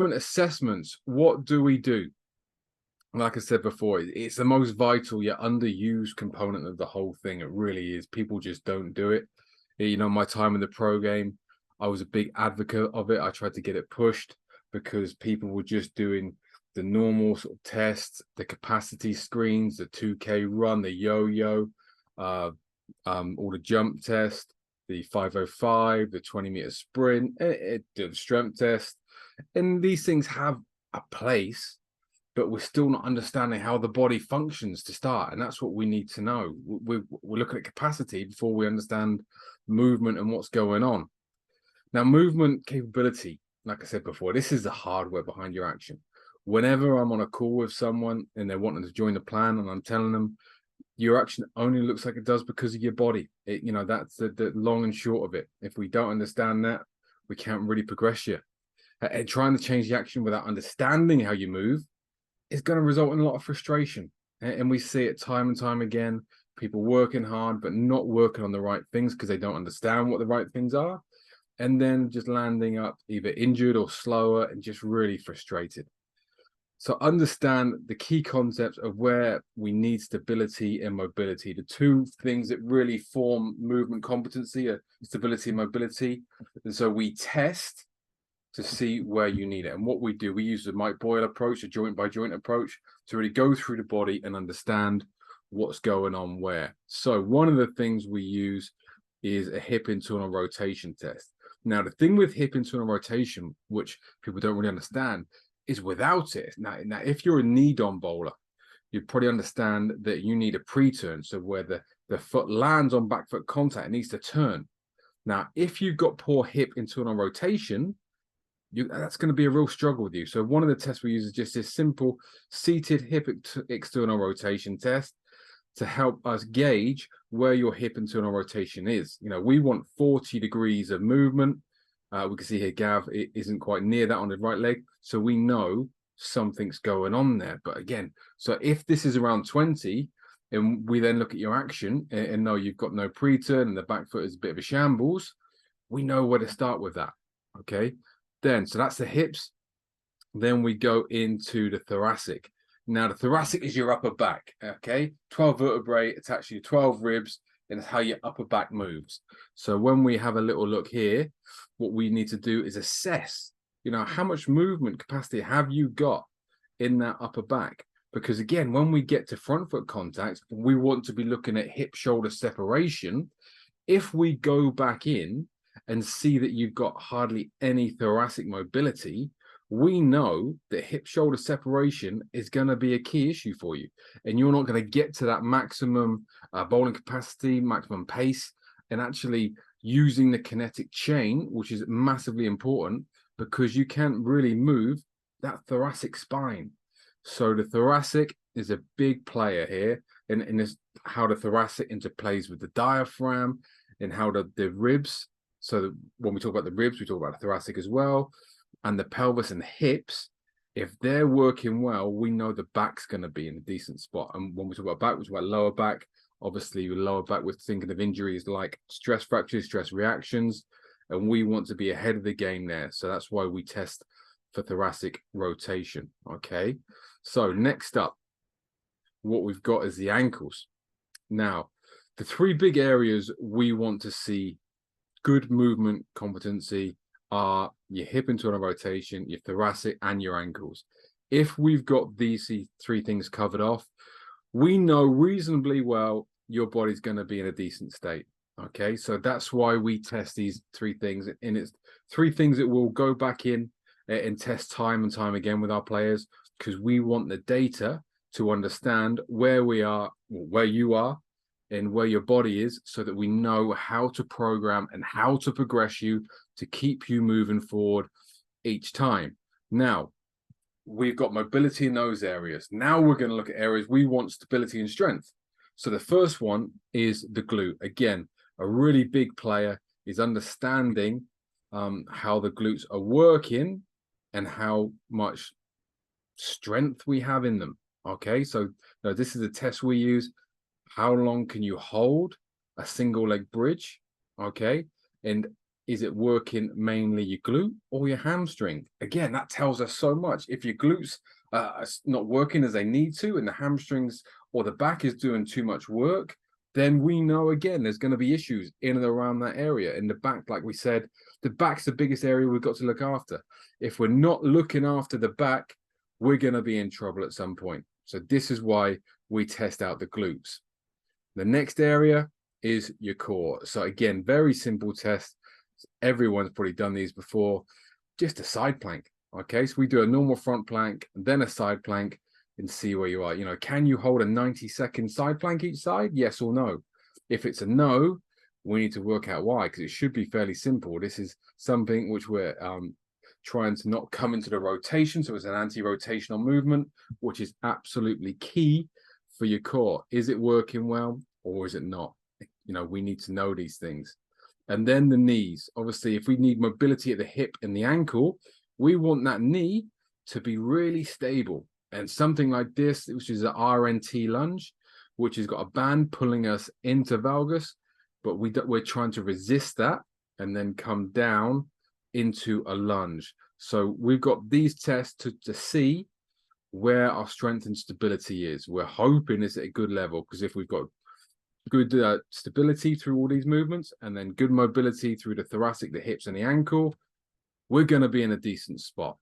Assessments, what do we do? Like I said before, it's the most vital yet underused component of the whole thing. It really is. People just don't do it. You know, my time in the pro game, I was a big advocate of it. I tried to get it pushed because people were just doing the normal sort of tests, the capacity screens, the 2K run, the yo-yo, all the jump test, the 505, the 20-meter sprint, the strength test. And these things have a place, but we're still not understanding how the body functions to start. And that's what we need to know. We're looking at capacity before we understand movement and what's going on. Now, movement capability, like I said before, this is the hardware behind your action. Whenever I'm on a call with someone and they're wanting to join the plan and I'm telling them, your action only looks like it does because of your body. You know, that's the long and short of it. If we don't understand that, we can't really progress you. And trying to change the action without understanding how you move is going to result in a lot of frustration. And we see it time and time again, people working hard, but not working on the right things because they don't understand what the right things are. And then just landing up either injured or slower and just really frustrated. So understand the key concepts of where we need stability and mobility, the two things that really form movement competency are stability and mobility. And so we test to see where you need it. And what we do, we use the Mike Boyle approach, a joint by joint approach, to really go through the body and understand what's going on where. So one of the things we use is a hip internal rotation test. Now, the thing with hip internal rotation, which people don't really understand, is without it. Now if you're a knee-on bowler, you'd probably understand that you need a pre-turn. So where the foot lands on back foot contact, it needs to turn. Now, if you've got poor hip internal rotation, that's going to be a real struggle with you. So one of the tests we use is just this simple seated hip external rotation test to help us gauge where your hip internal rotation is. You know, we want 40 degrees of movement. We can see here Gav isn't quite near that on his right leg. So we know something's going on there. But again, so if this is around 20, and we then look at your action and know you've got no pre-turn and the back foot is a bit of a shambles, we know where to start with that. Okay. Then, so that's the hips. Then we go into the thoracic. Now, the thoracic is your upper back, okay? 12 vertebrae attached to your 12 ribs, and it's how your upper back moves. So when we have a little look here, what we need to do is assess, you know, how much movement capacity have you got in that upper back? Because again, when we get to front foot contact, we want to be looking at hip-shoulder separation. If we go back in and see that you've got hardly any thoracic mobility, we know that hip-shoulder separation is going to be a key issue for you. And you're not going to get to that maximum bowling capacity, maximum pace, and actually using the kinetic chain, which is massively important because you can't really move that thoracic spine. So the thoracic is a big player here in this, how the thoracic interplays with the diaphragm and how the ribs. So when we talk about the ribs, we talk about the thoracic as well. And the pelvis and hips, if they're working well, we know the back's going to be in a decent spot. And when we talk about back, we talk about lower back. Obviously, with lower back, we're thinking of injuries like stress fractures, stress reactions, and we want to be ahead of the game there. So that's why we test for thoracic rotation. Okay. So next up, what we've got is the ankles. Now, the three big areas we want to see good movement competency are your hip internal rotation, your thoracic, and your ankles. If we've got these three things covered off, we know reasonably well your body's going to be in a decent state. Okay, so that's why we test these three things. And it's three things that we'll go back in and test time and time again with our players, because we want the data to understand where we are, where you are, and where your body is, so that we know how to program and how to progress you to keep you moving forward each time. Now, we've got mobility in those areas. Now we're going to look at areas we want stability and strength. So the first one is the glute. Again, a really big player is understanding how the glutes are working and how much strength we have in them. Okay, so this is a test we use. How long can you hold a single leg bridge? Okay, and Is it working mainly your glute or your hamstring? Again, that tells us so much. If your glutes are not working as they need to, and the hamstrings or the back is doing too much work, then we know, again, there's going to be issues in and around that area. In the back, like we said, the back's the biggest area we've got to look after. If we're not looking after the back, we're going to be in trouble at some point. So this is why we test out the glutes. The next area is your core. So again, very simple test. Everyone's probably done these before. Just a side plank. Okay, so we do a normal front plank, then a side plank, and see where you are. You know, can you hold a 90-second side plank each side? Yes or no? If it's a no, we need to work out why, because it should be fairly simple. This is something which we're trying to not come into the rotation, so it's an anti-rotational movement, which is absolutely key for your core. Is it working well or is it not? You know, we need to know these things. And then the knees. Obviously, if we need mobility at the hip and the ankle, we want that knee to be really stable. And something like this, which is an RNT lunge, which has got a band pulling us into valgus, but we're trying to resist that and then come down into a lunge. So we've got these tests to see where our strength and stability is. We're hoping it's at a good level, because if we've got good stability through all these movements and then good mobility through the thoracic, the hips and the ankle, we're going to be in a decent spot.